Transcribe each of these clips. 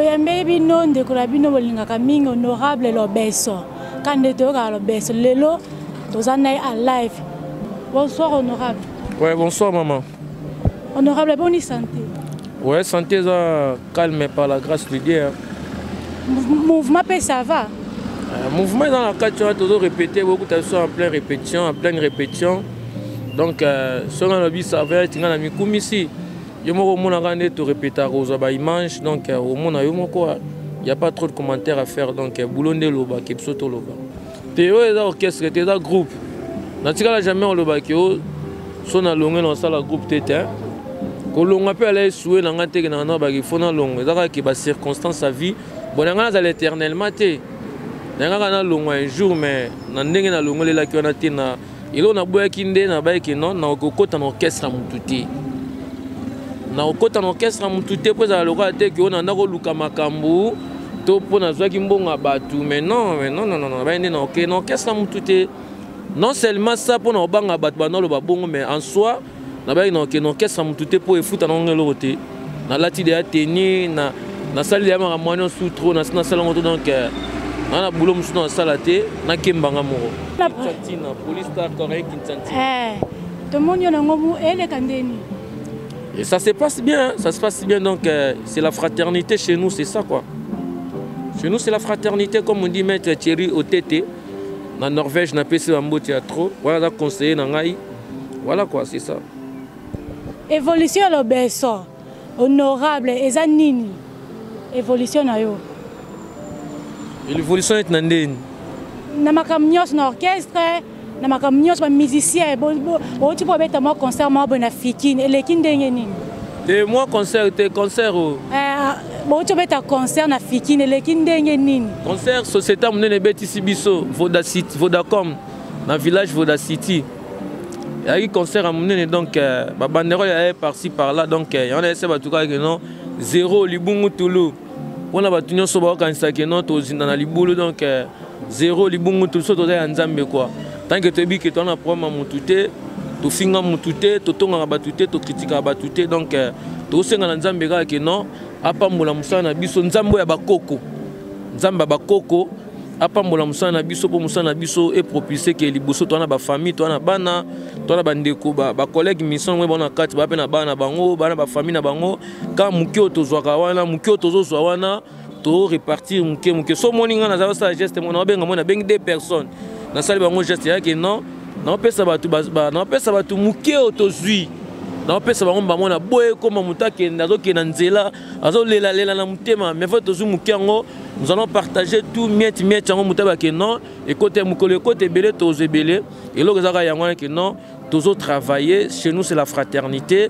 toyambe bino ndekula bino bolingaka mingi honorable Lobeso kande toyoka Lobeso lelo tozana à live. Bonsoir honorable. Ouais, bonsoir maman. Honorable, bonne santé. Ouais, santé calme par la grâce de Dieu. Mouvement ça va. Mouvement dans la carte, tu as toujours répété, beaucoup de choses en pleine répétition. Donc, ce qu'on a vu, ça va être un ami comme ici. Il y a un répéter aux images, donc au monde, il n'y a pas trop de commentaires à faire. Donc, boulonde loba, kepsoto loba. Théo est orchestre, t'es un groupe. Dans ce cas-là, jamais on loba qui son a longé dans ça, le groupe tété. Quand on a pu aller souhaiter dans un tété, il faut dans long. Il y a des circonstances à vie. Bon, on a l'éternellement. On a long un jour, mais on a long les lacs on a été na. Il on a boire kinde na baie qui non, na okota na orchestre à mututé. Na okota na orchestre à mututé pour ça le roi té que on a nako luka makambu. To pour na zwa kimbonga batu, mais non, baie na ok na orchestre à mututé. Non seulement ça pour na obanga batu ba le babongo, mais en soi na baie na ok na orchestre à mututé pour efuta na ngelo roté. Na lati de ateni na salle de ma moyen sous trop na salle ngoto donc na boulot musu na salate na kembanga moko. La police star correct Kinsanti. Tout le monde y a ngomu ele kandeni. Et ça se passe bien, donc c'est la fraternité chez nous, c'est ça quoi. Chez nous c'est la fraternité comme on dit maître Thierry Otete na Norvège na PC Bambo théâtre. Voilà la conseiller na ngai. Voilà quoi, c'est ça. Évolution Lobeso. Honorable ezanini. Évolution na yo. L'évolution est nandeni. Na makamnyos na orchestre, na makamnyos ba musicien, bon tu peux mettre moi concert moi bona fikine et les kindenge nini. Et moi concert bon tu mettre concert na fikine et les kindenge nini. Concert société monene betisi biso Vodacity Vodacom na village Vodacity. Il y a eu concert à monene donc ba bandero ya par-ci par-là donc il y en a essaie en tout cas que non zéro libungu tulu. On a battu nyonso ba kanisa que non to zinda na libulu donc zéro libungu tout ça toza nzambe quoi. Tant que tu dis que tu as un problème à mutute, tu finga mutute, tu tonga batute, tu critiques batute donc tu sais nga nzambe ka que non apambola musana biso nzambo ya bakoko. Nzamba bakoko apambola musana biso po musana biso et propulser que liboso to na ba famille, to na bana, to na bandeko ba collègue mission mwe bona kati ba pe na bana bango, bana ba famille na bango, ka mukio to zwaka wana, mukio to zo wana. To repartir muke so moninga na za geste mona benga mona bengi deux personnes na sali bango geste ya que non na pesa batu muke otozui na pesa bango ba mona boye comme mutake ndazo ke na nzela azo lela na mutema mais faut tozu muke ngo nous allons partager tout miette ngo mutaba que non et côté mukolo côté belé tozo belé et lo zaka yango que non tozo travailler chez nous c'est la fraternité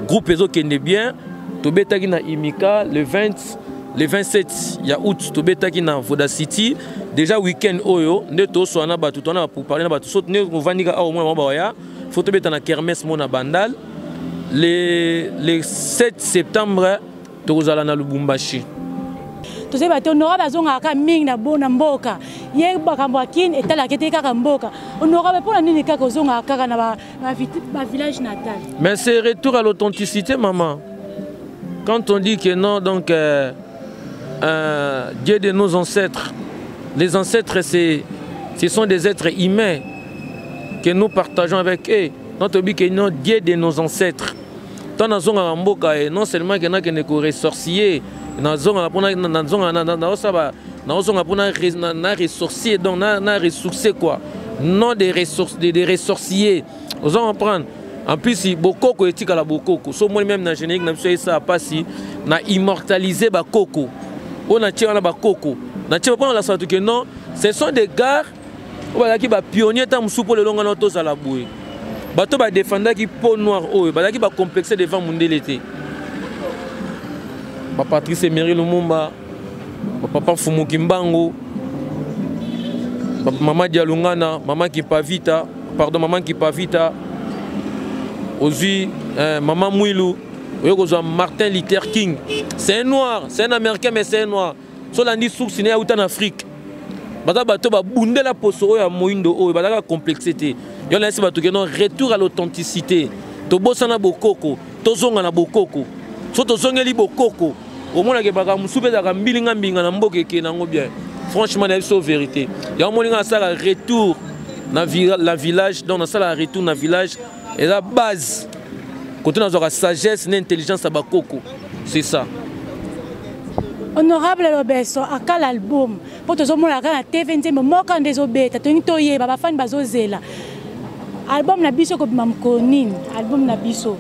groupe ezo kende bien to betaki na imika le 27 il y a août to betaki na Vodacity déjà week-end oyo nde to so na batu to na pour parler na batu so ne vandika au moins ba ya faut to betana kermesse mona bandal le 7 septembre to kozala na Lubumbashi to se bato honorable azonga ka mingi na bona mboka ye bakambo akine etala kete kaka mboka honorable pour nini kaka ozonga kaka na ba village natal. Mais c'est retour à l'authenticité maman. Quand on dit que non donc Dieu de nos ancêtres. Les ancêtres, ce sont des êtres humains que nous partageons avec eux. Notre but est non Dieu de nos ancêtres. Tant dans un mboka non seulement que nous ne ressorcier, na ressorcier donc na ressourcer quoi. Non des ressources des ressorciers. Vous en prendre. En plus si bokoko etika la bokoko. So moi même na générique na ça pas si na immortaliser bakoko. On a tiré la coco. On a tiré la sorte que non, ce sont des gars qui sont pionniers dans le long de la bouée. Bateau va défendre qui peau noire, qui va complexer devant mon délété. Patrice Emery Lumumba, papa Fumu Kimbango, maman Dialungana, maman Kipavita, aussi maman Mouilou. Martin Luther King, c'est un noir, c'est un américain mais c'est un noir. So landi source né en Afrique. Bata bato ba bunde la poso ya moindo o bata complexité. Yo laisse bato que non retour à l'authenticité. To bosana bokoko, to zonga na bokoko. So to zongeli bokoko. au moins que baka musupe da kambilinga mbinga na mboke ke nango bien. Franchement, c'est la vérité. Il y a un moment où ça retour dans le village, donc ça la retour dans le village et la base quand on a la sagesse, l'intelligence à bakoko. C'est ça. Honorable Lobesso, à quel album pour tous les gens qui ont TV, mais moi quand des obètes, tu as dit baba fan bazozela. Album na biso ko bimam konini, album na biso.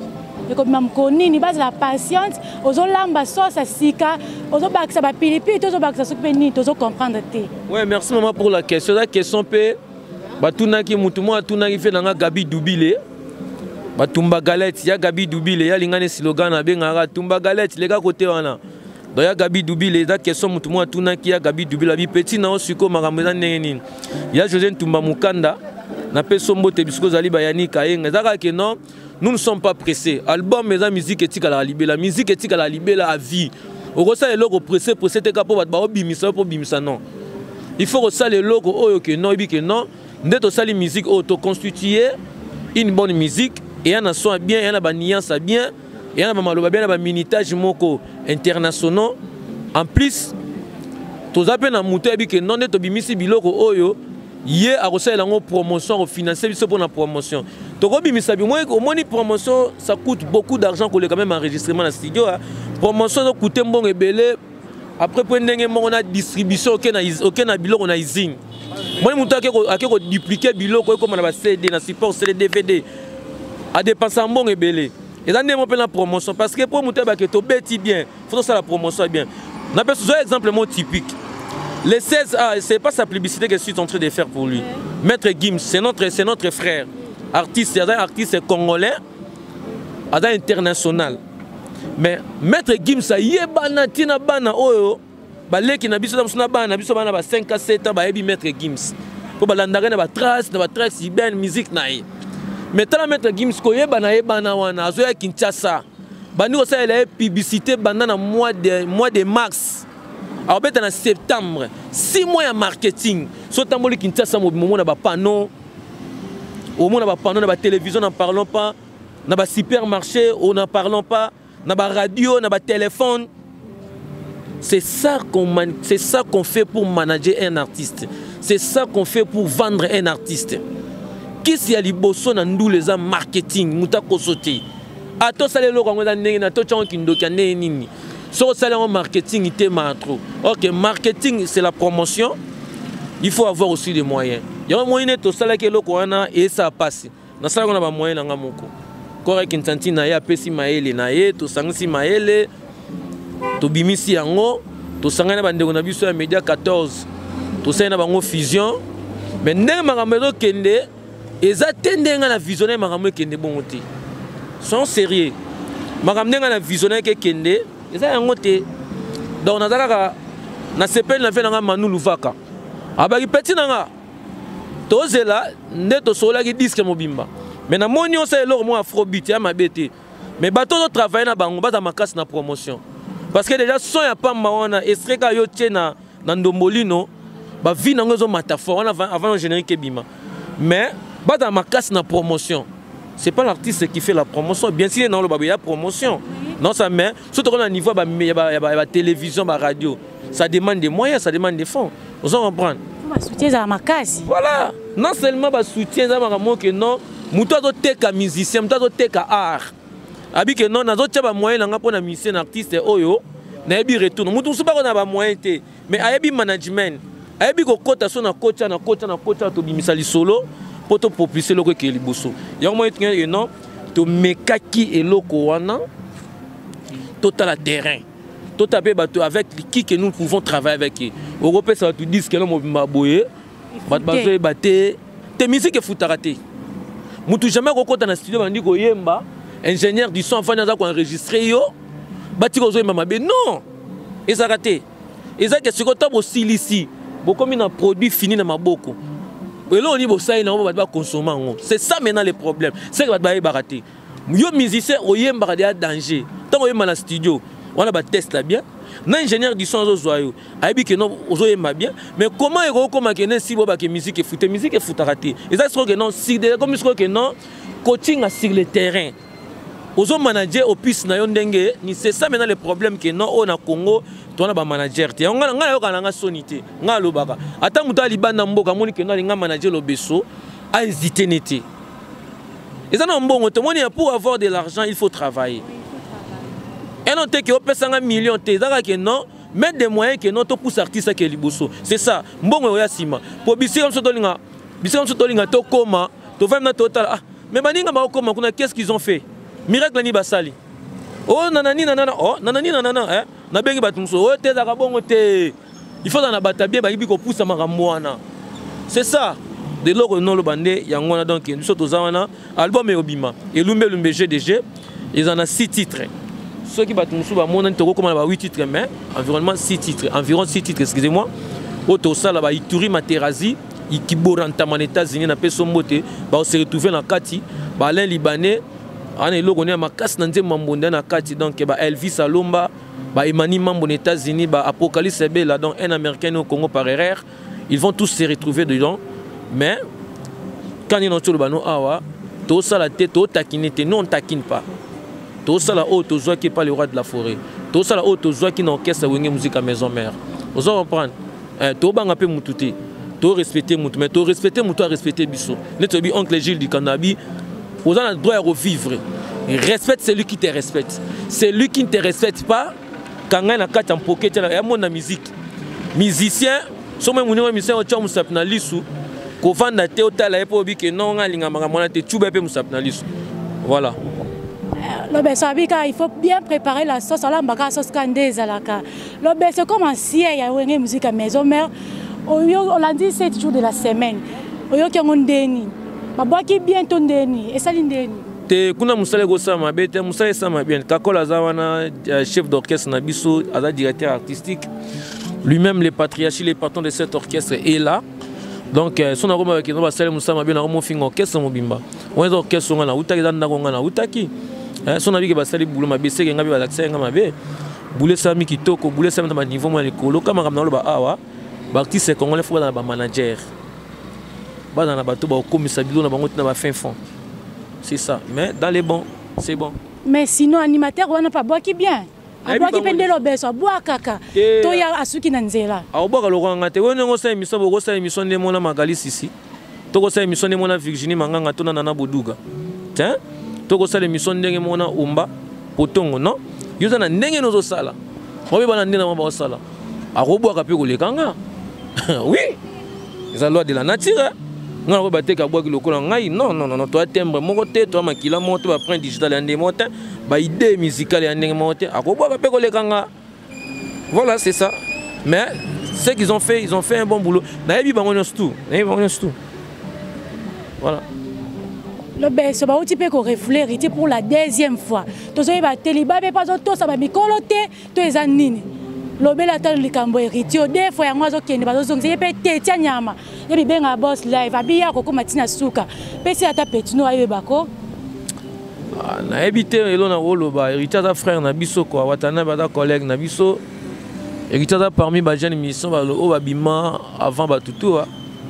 Ko bimam konini, base la patience, ozo lamba sauce sika, ozo bakisa ba pilipi, ozo bakisa sokpeni, ozo comprendre té. Ouais, merci maman pour la question. La question pe batuna ki mutumo atuna ki fait nanga Gabi Dubile. Batumba galette, ya Gabi Dubile, ya lingane slogan na benga tumba galette, les gars côté wana. Donc, il y a Gabi Dubile, la question de tout le monde qui a Gabi Dubile, la petit na osuko marameza neni. Il y a José Ntumba Mukanda, na pe sombo te bisko zali bayani kayenga. Zaka que non, nous ne sommes pas pressés. Album mais la musique éthique à la libé, la musique éthique à la libé la vie. Au ressa les logos pressés pour cette étape pour ba bimisa pour bimisa non. Il faut ressa les logos oh que non, bi que non, d'être sali musique auto constituer une bonne musique et un son bien, et un nuance bien. Il y a un minitage international. En plus, tous les gens qui ont été bimisi biloko oyo, yé a reçu la promotion, financer pour la promotion. Donc bimisa bi moi une promotion ça coûte beaucoup d'argent pour quand même enregistrement dans le studio. Promotion ça coûte bon et belé. Après pour ndenge on a distribution aucun na biloko na usine. Moi muta ke dupliquer biloko comme on a CD na support CD DVD. A dépenser bon et belé. Et ça n'est pas la promotion parce que pour monter que tu bêtis bien, il faut que la promotion bien. On appelle ce exemple typique. Les 16A, c'est pas sa publicité que je suis en train de faire pour lui. Maître Gims, c'est notre frère. Artiste congolais, international. Mais Maître Gims, ça y est, banatina bana oyo, baleki na biso na bana 5 à 7 ans, baebi Maître Gims. Pour balandare na ba trace ben musique naïe. Mais tant Maître Gims koyeba na yebana wana azoya Kinshasa bani ko ça la publicité pendant mois de mars alors beta na septembre 6 mois de marketing so tamboli Kinshasa mo na ba panneau au moins na ba panneau na ba télévision n'en parlons pas na ba supermarché on n'en parlons pas na ba radio na ba téléphone. C'est ça qu'on fait pour manager un artiste, c'est ça qu'on fait pour vendre un artiste. Qui si ali bosso na ndou les marketing muta ko sauter ato sale lo ko ndenge na to chon kindo kane nini so sale en marketing ité matro. OK, marketing c'est la promotion, il faut avoir aussi des moyens. Il y a un moyen to sale ke lo ko wana et ça passe na sala ko na ba moyen nga moko correct intantina ya pesi maele na ye to sangisi maele to bimisi yango to sangana bandeko na biso ya Média 14 to sala na bango fusion mais ndenge makamelo kende. Et ça tendenga na visionnaire makamwe kende bongote. Sont sérieux. Makamwe na visionnaire ke kende, eza yango te. Donc nazalaka na sepel na fe na Manu Luvaka. Abaki petit nanga. Tozela ndeto sola ki disque mobimba. Mais na moni on sait lor mo afrobeat ya mabete. Mais bato to travailler na bango bata makasi na promotion. Parce que déjà son ya pamba wana estreka yo tena na ndombolino ba vi nango zo mataphore avant générique bima. Mais dans ma casse na promotion, c'est pas l'artiste qui fait la promotion. Bien sûr, non, il y a promotion. Non, ça mais surtout à niveau de télévision, de radio, ça demande des moyens, ça demande des fonds. Vous en comprenez? Soutien à ma casse. Voilà. Non seulement soutien à ma que non, muto to teka musicien, muto to teka art. Abi que non, nazo tcha ba moyen nga pour na musicien artiste oyo, na ebi retour. Muto so ba na ba moyen te, mais ayebi management. Ayebi ko kota so na kocha to bimisa li solo. Pour te propulser le que liboso. Il y a un moyen que non, to mekaki et loko wana, total terrain. Total avec qui que nous pouvons travailler avec. Européen ça va te dire que l'homme m'a boyé, battre, tes musiques est foutarate. Moutou jamais rencontré dans le studio, on dit que yemba, ingénieur du son, enfin n'a enregistré yo, bâti ko zo mama non, et ça raté. Et ça que ce que tu as aussi ici, beaucoup mis un produit fini dans ma boko. C'est ça maintenant le problème. C'est que tu vas rater. Yo musicien, on y a danger. Tant qu'on est dans le studio, on a un test là bien. L'ingénieur du son, on a dit que non, on a bien. Mais comment est-ce si la musique est foutée? Musique est foutée rater. Et ça, c'est que non, comme que non, coaching sur le terrain. Ozo manager au puisse na yondenge ni c'est ça maintenant le problème que non on a Congo to na ba manager te nga yo kana sonité nga lobaka ata muta libanda mboka moni que non nga manager lo beso a hésité nete et ça non bon to moni pour avoir de l'argent il faut travailler et non te que opesa nga million te zaka que non mettre des moyens que non to pousse artiste que liboso c'est ça mbongo ya sima po bisika msotolinga to koma to vraiment total ah mais baninga ba koma kuna qu'est-ce qu'ils ont fait miracle ni basali oh nanani nanana oh nanani nanana eh na bengi batumso oh te za kabongo te il faut dans la batabie ba ibi ko poussa makambo wana c'est ça de loko non lo bande yangona donc nous sommes aux wana album e obima et lumbe GDG ils en a 6 titres ceux qui batumso ba mona to ko ba 8 titres mais environnement 6 titres environ 6 titres excusez-moi auto sala ba Ituri Materazi ikiboranta man États-Unis na peso mbote ba se retrouver na kati ba Alain Libanais ana eloko ne makasi na nzembo mbonda na kati donc ba Elvis Alomba ba Emani Mambo aux États-Unis ba Apocalypse Bella donc un américain au Congo par erreur ils vont tous se retrouver dedans mais quand ils ont tout le bano awa to ça la tête to taquinité non on taquine pas to ça la haute joie qui est pas le roi de la forêt to ça la haute joie qui n'orchestre wenge musique à maison mère vous en comprendre to banga pe mututé to respecter mutu mais to respecter mutu à respecter biso net bi oncle Gilles du Canabi. Vous avez le droit à revivre. Respecte celui qui te respecte. Celui qui ne te respecte pas, quand il y a un pocket, il y a mon musique. Musicien, si vous avez un musicien, vous avez un musicien, vous avez un musicien. Voilà. Il faut bien préparer la sauce. C'est comme un siège, il y a une musique à maison mère. On l'a dit 7 jours de la semaine. On a babaki bientôt ndeni esali ndeni te kuna musale go sama bete musale sama bien kakola zawana chef d'orchestre na biso aza directeur artistique lui-même le patriarche les patrons de cet orchestre est là donc son aroma avec no basale musama bien na mo fingo orchestre mobimba on est orchestre ngana utaki zanda ngana utaki son abi ke basali bulo mabese ke ngabi balakisa ngama be boule sami kitoko boule sami na niveau mo lekolo kama kamna lo ba awa ba artiste congolais faut dans ba manager. C'est ça. Mais dans les bons, c'est bon. Mais sinon, animateur, on n'a pas bois qui bien. A bois qui peine de l'obès, bois caca. Toya à ceux qui n'en zéla. A bois le rang, tu vois, on s'est mis sur la émission de mon Magali ici. Toko sa émission de mon Virginie Manganga, tona nana Boudouga. Tiens, Toko sa émission de mon Umba, Potongo, non? Vous en a n'engagé nos sala. On va pas n'engager nos sala. A reboire à peu les kanga. Oui, c'est la loi de la nature. Non, non, non, toi timbre mon côté, toi maquilla monte, va prendre digital et monte, bah idée musicale et monte, à quoi va pécoler kanga. Voilà, c'est ça. Mais ce qu'ils ont fait, ils ont fait un bon boulot. Naïbi bangonos tout, voilà. Le ben, c'est pas un petit peu qu'on réfléchit pour la deuxième fois. Tous ceux qui va téléba, mais pas autant ça va me coloter, tous les années. Lobe la tali likambo eritio des fois ya mwazo kende bazo ngze pe tetia nyama yebi benga boss live abiya ko kuma tina suka pesi ata petino aye bako na ebité elona woloba héritier frère na biso ko watana bada collègue na biso héritier parmi ba jeune mission ba lo babima avant ba tutu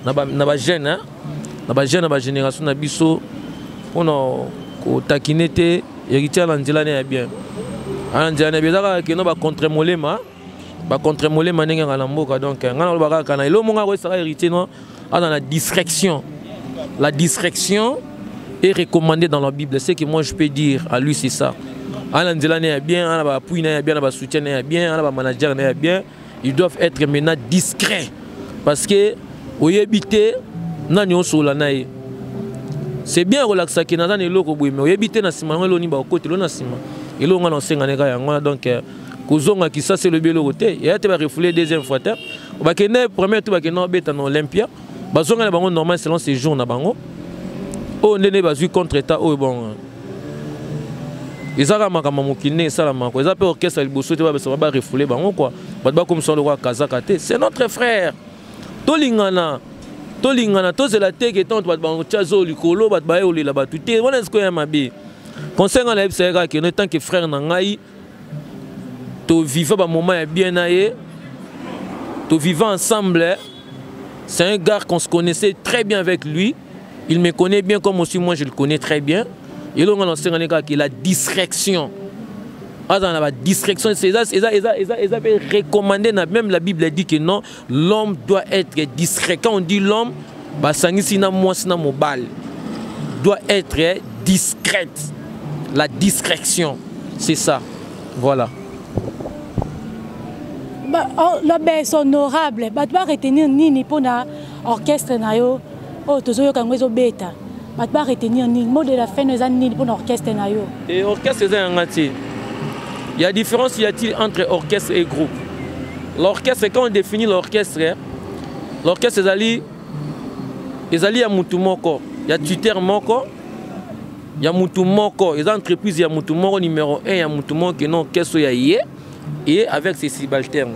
na ba jeune hein na ba jeune ba génération na biso ono ko takinete héritier la nzela ne bien anjana ne bien que no ba contre molema ba contre molé manenga na mboka donc ngana lo baka kana ilo monga ko sera hérité non dans la discrétion. La discrétion est recommandée dans la Bible. Ce que moi je peux dire à lui c'est ça. Ala nzela ne bien, ala ba appui ne bien, ala ba soutien ne bien, ala ba manager ne bien, ils doivent être maintenant discrets parce que oyebité na nyonso la nae. C'est bien relaxer que na eloko boy mais oyebité na sima ngelo ni ba côté lo na sima. Elo ngana senga ne ka yango donc Kozonga qui ça c'est le bel côté et tu vas refouler deuxième fois terre ba kene premier tu va kene beta na Olympia bazonga na bango normal selon ces jours na bango oh ndene bazui contre état oh bon ezaka makama mokine sala mako eza pe orchestre liboso te ba refouler bango quoi ba comme son le roi Kazaka te c'est notre frère tolingana to zela te que tant ba bango chazo likolo ba ba oli la ba tout te on est-ce que mabe conseil na ebseka que tant que frère na ngai to vivre un moment bien aillé, to vivre ensemble. C'est un gars qu'on se connaissait très bien avec lui. Il me connaît bien comme aussi moi je le connais très bien. Et là, on a la distraction. La distraction, c'est ça recommandé, même la Bible dit que non, l'homme doit être discret. Quand on dit l'homme, doit être discrète. La discrétion, c'est ça. Voilà. L'obéissance honorable, tu dois retenir ni pour l'orchestre. Tu dois retenir ni mot de la fin ni pour l'orchestre. Et l'orchestre, c'est un entier. Il y a différence entre orchestre et groupe. L'orchestre, quand on définit l'orchestre, l'orchestre, c'est à Moutou Moko. Il y a tuteur Moko, il y a Moutou Moko. Les entreprises, il y a Moutou Moko numéro 1, il y a Moutou Moko qui est l'orchestre et avec ses subalternes.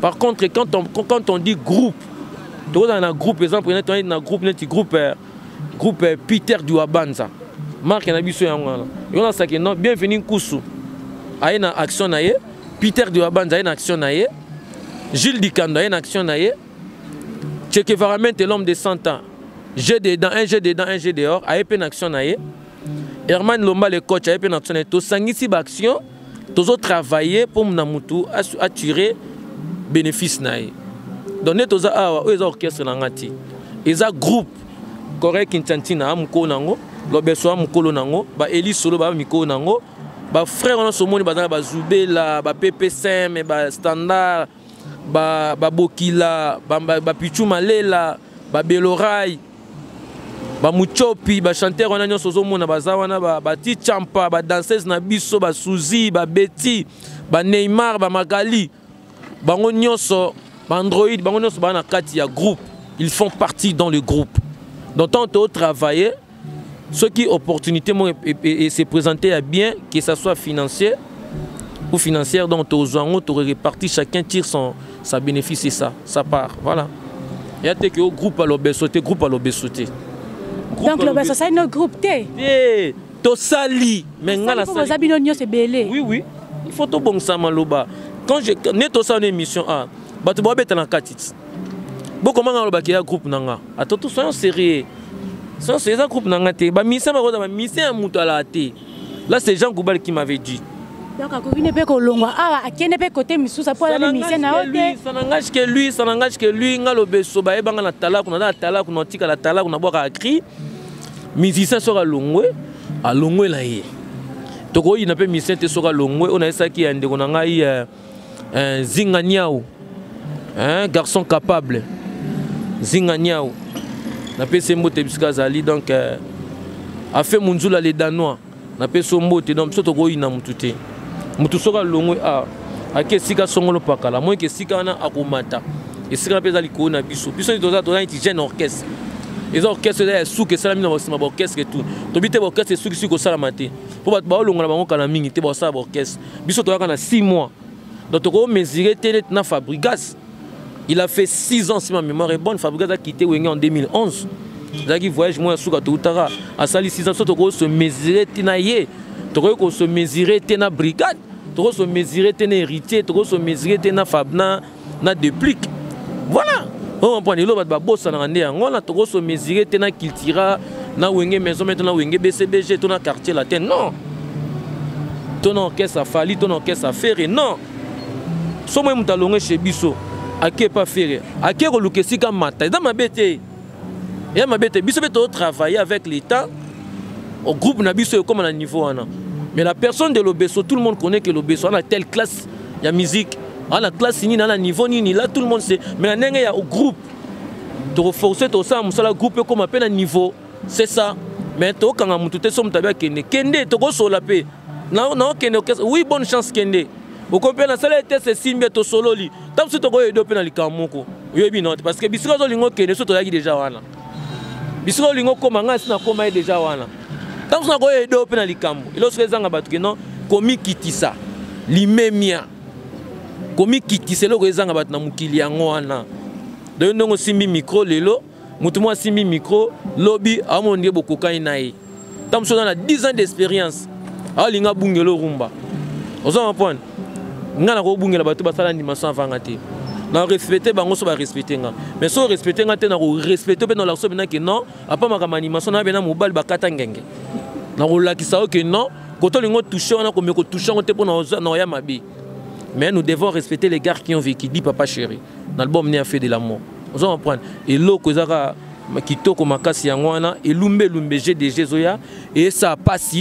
Par contre, quand on dit groupe, dans un groupe, par exemple, on a un groupe Peter Duabanza. Marc Nabiso Yangana. Il y a ça qui est bienvenue Koussou. Il y a une action, Peter Duabanza a une action, Gilles Dikando a une action, Tcheke Varament est l'homme de 100 ans. J'ai dedans, un jet dedans, un jet dehors, a une action, Herman Lomba, le coach, a une action, tout sangisi action, tous autres travailler pour Mnamutu attirer bénéfice. Donc, nous avons un orchestre, ils ont un groupe, correct, Kintantina, Amko Nango, Lobeso Amkolo Nango, Eli Solo, Miko Nango. Ba frère on se moni ba Zoubela ba PP5 ba Standard ba Bokila ba Pichu Malela ba Belorai ba Muchopi ba chanteur on a nyonso zo mona bazawana ba Tichampa ba danseuse na biso ba Suzy ba Betty ba Neymar ba Magali bango nyonso ba Android bango nyonso ba na kati ya groupe, ils font partie dans le groupe. Donc tant que travailler ce qui opportunité se présenter à bien, que ce soit financier ou financière, donc aux gens tu répartis, chacun tire sa bénéfice et ça part. Voilà. Il y a des groupes à l'obésité, groupe à l'obésité. Donc l'obésité c'est notre groupe T. Eh, to sali, mais ngala sali. Oui oui. Il faut tout bon ça maloba. Quand je neto ça une émission a, ba tu bois beta na katit. Bon comment ngaloba ki ya groupe nanga. Attends tout soyons sérieux. C'est un groupe nangaté. Bah mission un mouton à la thé. Là c'est Jean Goubal qui m'avait dit. Donc à ne peut que l'ongwa ah à qui ne peut côté misu ça pour la mission na hôtel. Ça n'engage que lui ngalo beso ba ebanga na tala kuna na tala kuna tika la tala kuna boka akri. Musicien sera longwe a longwe la ye. Toko il n'a pas musicien te sera longwe on a ça qui ande kuna ngai Zinga Niao. Un garçon capable. Zinga Niao. Na pese mbote biska zali donc a fait munzula les danois na pese mbote donc soto ko ina mutute mutu soka longwe a ke sika songolo pakala moi ke sika na akomata et sika pesa liko na biso ni toza un jeune orchestre les orchestres là sou que ça mina ba orchestre et tout to bité orchestre sou ki ko sala maté pour ba longa na bango kala mingi te ba sa orchestre biso to ka na 6 mois donc to ko mesurer télé na Fabrigas. Il a fait 6 ans, si ma mémoire est bonne. Fabrigas a quitté Wenge en 2011. Il voyage moi à Soukatoutara. À Sali 6 ans, il se mesurer tenaillé. Il se mesurer tena brigade. Il se mesurer tena héritier. Il se mesurer tena fabna na déplique. Voilà. On prend les lois de Babos en année. On a se mesurer tena Kiltira na Wenge maison maintenant Wenge BCBG ton quartier latin. Non. Ton orchestre a fallu, ton orchestre a fait non. Somme moutalongé chez Bisso. A qui pas faire a qui relouquer si comme matin dans ma bête et ma bête biso beto travailler avec l'État au groupe na biso comme à niveau ana mais la personne de l'Obeso tout le monde connaît que l'Obeso a telle classe il y a musique à la classe ni na niveau ni là tout le monde sait mais la nenge il y a au groupe de renforcer tout ça musala groupe comme à peine niveau c'est ça mais to quand on tout somme tabia kende to go sola pe non kende oui bonne chance kende. Vous comprenez la salle était c'est simbe to solo li. Tant que tu go edo pe na likamoko. Yebi non parce que bisiko zo lingo kene so to yaki déjà wana. Bisiko lingo koma nga sina koma déjà wana. Tant que tu go edo pe na likambo. Ilo so ezanga batu ke non komi kitisa. Limemia. Komi kitisa lo ezanga batu na mukili yango wana. De ndongo simbi micro lelo, mutu mo simbi micro lobby amonde bokoka inaye. Tant que on a 10 ans d'expérience. A linga bungelo rumba. Ozo comprendre. Nga na ko bungela batu basala animation avant te na respecter bango so ba respecter nga mais so respecter nga te na ko respecter pe na la so bina ke non apa makama animation na bena mobile bakata ngenge na rolakisa que non quand on touché on a comme touché on te pour na ya mabi. Mais nous devons respecter les gars qui ont vécu, dit papa chéri. L'album n'est fait de l'amour. On va prendre et l'eau que ça kitoko makasi yangwana et lumbe GDG zoya et ça passe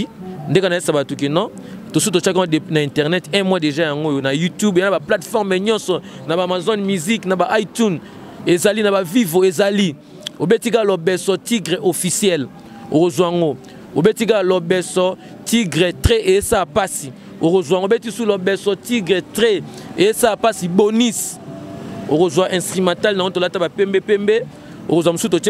dès qu'on a ça va tout que non tout ce chacun na internet un mois déjà yango na YouTube na ba plateforme nyonso na ba Amazon Music na ba iTunes ezali na ba Vivo ezali obetika lobeso tigre officiel ozwango obetika lobeso tigre trait et ça passe ozwango obeti sous lobeso tigre trait et ça passe bonus ozwa instrumental na ontolata ba pembe aux hommes surtout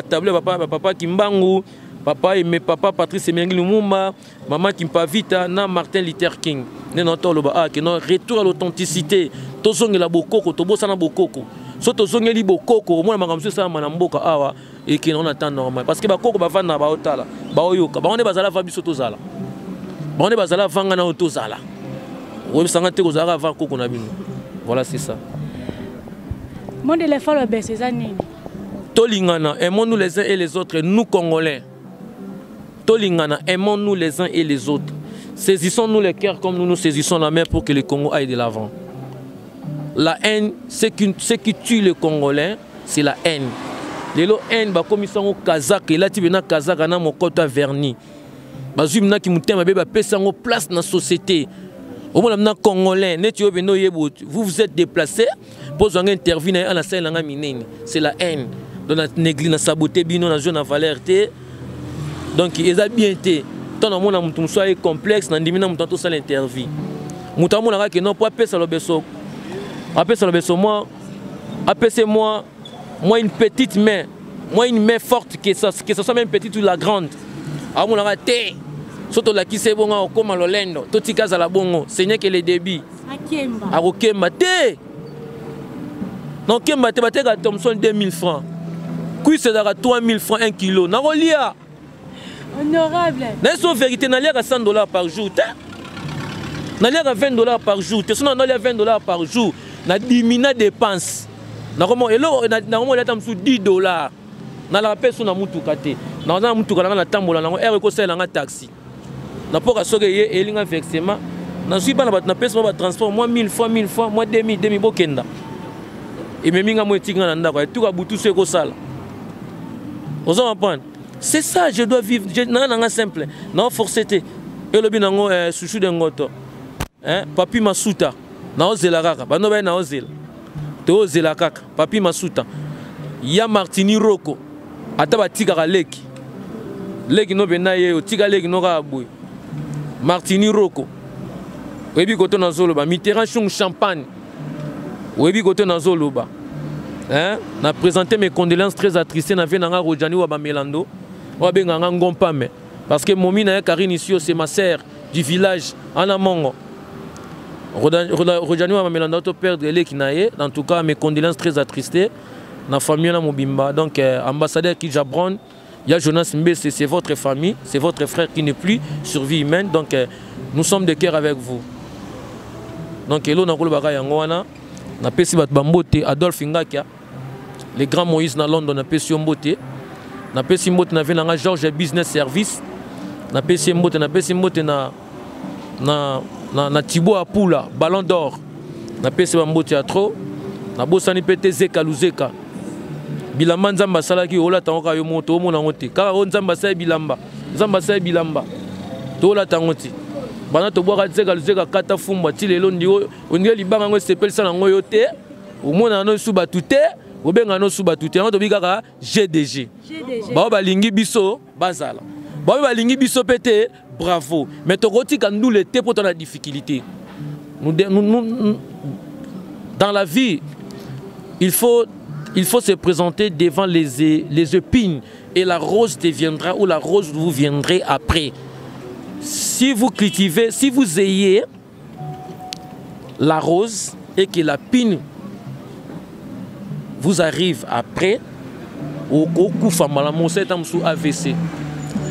tableau papa Kimbangu papa et papa Patrice Emengi Lumumba maman Kimpavita na Martin Luther King non retour à l'authenticité tozonge la bokoko tobosa na bokoko so tozonge li bokoko mona makamso ça manamboka awa et qui on attend normal parce que bakoko ba vana ba otala ba oyoka ba on est bazala va biso tozala ba on est bazala vanga na tozala oui sanga te kozala va koko na bino voilà c'est ça monde les follow baisse ces années. Tolingana, aimons-nous les uns et les autres, nous Congolais. Tolingana, aimons-nous les uns et les autres. Saisissons-nous les cœurs comme nous nous saisissons la main pour que le Congo aille de l'avant. La haine, ce qui tue le Congolais, c'est la haine. Les haine, comme ils sont au Kazakh, et là tu viens au Kazakh, on a mon côté verni. Bazumna qui moutem, bébé, pèse en place dans la société. Au moins, les Congolais, vous vous êtes déplacés pour intervenir à la scène, c'est la haine. Donc, la néglige, la saboté, bino, la jeune valeur. Donc, ils ont bien été. Tant que nous sommes complexes, nous avons tout ça l'interview. Nous avons dit que non, pas appeler ça le besso. Appeler ça le besso, moi une petite main, moi une main forte, que ce soit même petite ou la grande. Nous avons dit surtout la qui c'est bon, comme à l'Olendo, tout ce qui est à la bongo, c'est n'est que les débits. À Rokemba, non, Kemba, tu vas Thomson 2000 francs. Qui c'est à 3000 francs 1 kilo. Narolia. Honorable. N'est-ce vérité, n'a à 100 $ par jour. N'a à 20 $ par jour. Tu as 20 $ par jour. N'a diminué dépenses. Normalement, et là, normalement, il y a 10 $. N'a la paix sur la moutoukate. N'a la moutoukate, n'a tambola, n'a la recossé la taxi. N'a pas à sourire et il a versement. N'a suis pas la paix sur le transport. Moi 1000 fois, moi demi bokenda. Et même si je suis en train de tout ce que ça. Vous comprenez? C'est ça, je dois vivre. Je n'ai simple. Non, forcété. Et le binango sushi de ngoto. Papi masuta. Na ozela kaka. Bano ba na ozela. Te ozela kaka. Papi masuta. Ya Martini Roko. Ata ba tika leki. Leki no bena ye o tika leki no ka boy. Martini Roko. Webi koto na zolo ba Mitterrand chung champagne. Webi kote na zoloba. Na présenté mes condoléances très attristées na vie nanga Rojani wa ba Melando. Wa benga ngompa me parce que momi na Karine ici c'est ma sœur du village en Amongo. Rojani wa ba Melando to perdre les kinaye. En tout cas mes condoléances très attristées na famille na Mobimba. Donc ambassadeur qui Jabron, il y a Jonas Mbese, c'est votre famille, c'est votre frère qui n'est plus sur vie humaine. Donc nous sommes de cœur avec vous. Donc elo na kolobaka yango wana. Na pesi bat bambote Adolphe Ngakia le grand Moïse na London na pesi mbote na pesi mbote na venanga George Business Service na pesi mbote na Thibaut Apula Ballon d'Or na pesi bambote ya trop na bosani pete Zeka Luzeka bilamba nzamba salaki ola tangoka yo moto o mona ngote kaka o nzamba sa bilamba to ola tangoti bana to boka Zeka kata fumba ti lelo ndio onge libanga ngo sepel sana ngo yote o mona no suba tuté o benga no suba tuté ngo to bikaka GDG ba balingi biso bazala ba balingi biso pété bravo mais to kotika ndule te pour la difficulté nous dans la vie il faut se présenter devant les épines et la rose deviendra ou la rose vous viendrez après. Si vous cultivez, si vous ayez la rose et que la pine vous arrive après, au coup AVC, il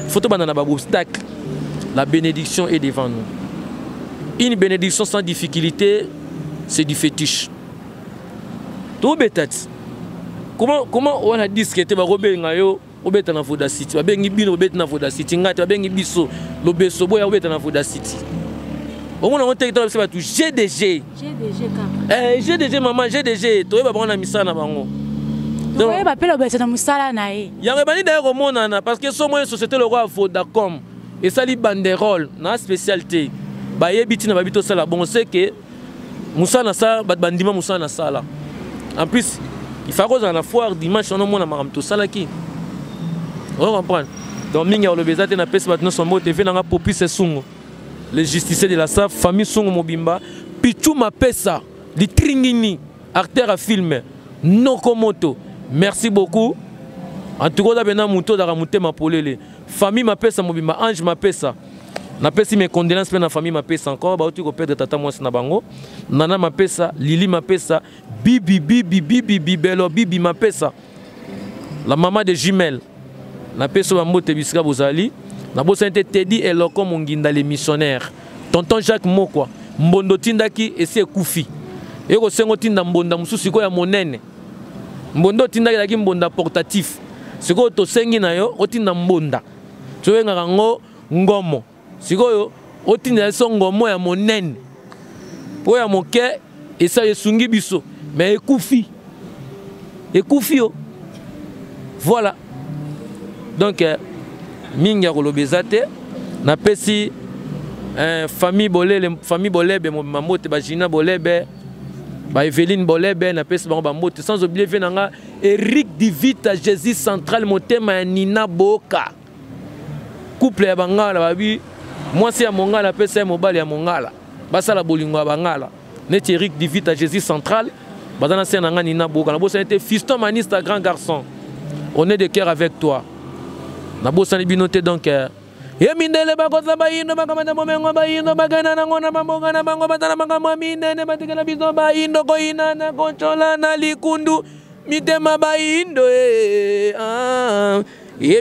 faut que vous obstacle. La bénédiction est devant nous. Une bénédiction sans difficulté, c'est du fétiche. Tout bêta. Comment on a dit que tu vas obeta na Voda City babengi bino obeta na Voda City ngati babengi biso lobeso boya obeta na Voda City au moins on territoire c'est pas tout GDG GDG maman GDG toi ba bana misana bango donc ba pelo besa na musala na ye ya bani d'ailleurs monana parce que so moyen société le roi Vodacom et ça li banderole na spécialité ba yebiti na babito sala bon c'est que musana ça ba bandima musana sala en plus il faut qu'on la foire dimanche on a mon amaram tout sala qui on comprend donc mingi le bezate na pesa maintenant son mot TV na popi c'est sungo les justiciers de la SAF, famille Songo Mobimba, Pichou Mapesa, les Tringini, acteur à film, Nokomoto. Merci beaucoup. En tout cas, on a Mouto Daramouté Mapolele. Famille Mapesa Mobimba, Ange Mapesa. Na pesi mes condoléances pour la famille Mapesa encore. Bah tu repères de tata moi na bango. Nana Mapesa, Lili Mapesa, Bibi Bello, Bibi Mapesa. La maman des jumelles. Na pesa Mbote Biska Bozali. Nabosa été Teddy et Loko Monginda les missionnaires. Tonton Jacques Mokwa, Mbondo Tindaki et c'est Koufi. Et au Sengo Tinda Mbonda Moussoussiko ya monene. Mbondo Tindaki la Mbonda portatif. Siko to sengi na yo, Otinda Mbonda. Tu veux ngo Ngomo. Siko yo, Otinda son Ngomo ya monene. Po ya moke, et ça yesungi biso. Mais Koufi. Et Koufi yo. Voilà. Donc, mingi kolobezate na pesi famille Bolebe mamote ba Gina Bolebe ba Evelyne Bolebe na pesi ba mamote sans oublier venanga Eric Divita Jésus central motema ya Nina Boka couple ya bangala babi mwasi ya mongala pesi ya mobali ya mongala basala bolingo ya bangala neti Eric Divita Jésus central bazana senanga Nina Boka na bosa était fiston manista grand garçon on est de cœur avec toi. Na bosa ni binote donc ye mindele ba kosa ba indo ba kamata momengo ba indo ba kana na ngona bamboga na bango batana manga mwamine ne batikala bizo ba indo ko ina na konchola na likundu mitema ba indo ye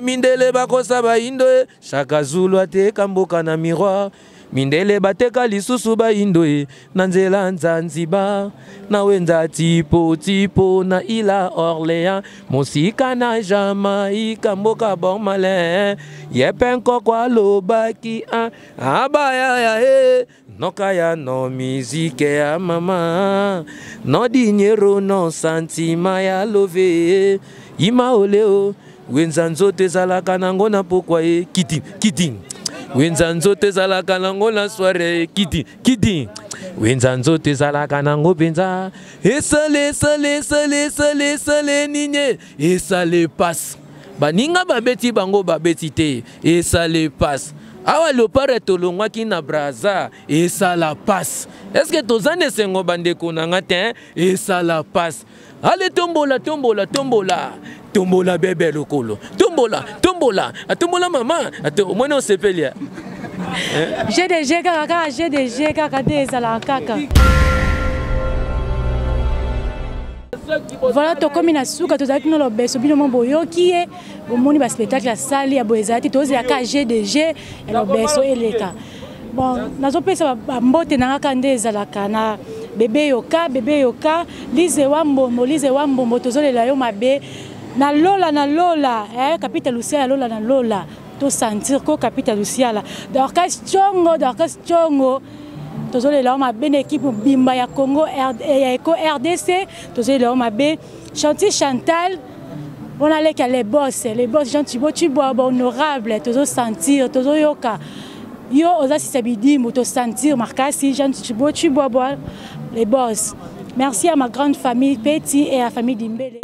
mindele ba kosa ba indo Chaka Zulu ateka mboka na miroir mindele bateka lisusu ba indo na nzela Zanzibar na wenza tipo na ila Orléans musika na Jamaïque mboka bon malin yepenko kwa lobaki abaya ya noka ya no musique ya mama no dinero no sentiment ya love ima oleo wenza nzote zalaka nango na pokwa kiti wenza nzote zalaka nango na soirée kiti wenza nzote zalaka nango penza esale ninye esale passe baninga babeti bango babeti te esale passe awa lopare tolongwaki na braza esala passe est-ce que tozane sengo bandeko nanga te esala passe allez tombola bébé lokolo tombola maman moi non sepelia GDG kaka ezala kaka voilà tokomi na suka tozalaki no lobeso bino mo boyoki ye bomoni ba spectacle ya sali ya boezati tozela GDG ya lobeso eleka bon nazopesa mbote nanga kande ezalaka na bébé yoka lize wambombo tozolela yo mabe na lola capita Lucia lola na lola to sentir ko capita Lucia la d'orchestre chongo tozolela yo mabe na équipe bimba ya Congo RDC tozolela yo mabe Chanty Chantal on a les boss Jean Thibaut honorable tozo sentir tozo yoka yo oza sisabidimo to sentir markasi Jean Thibaut les boss. Merci à ma grande famille Petit et à la famille Dimbele.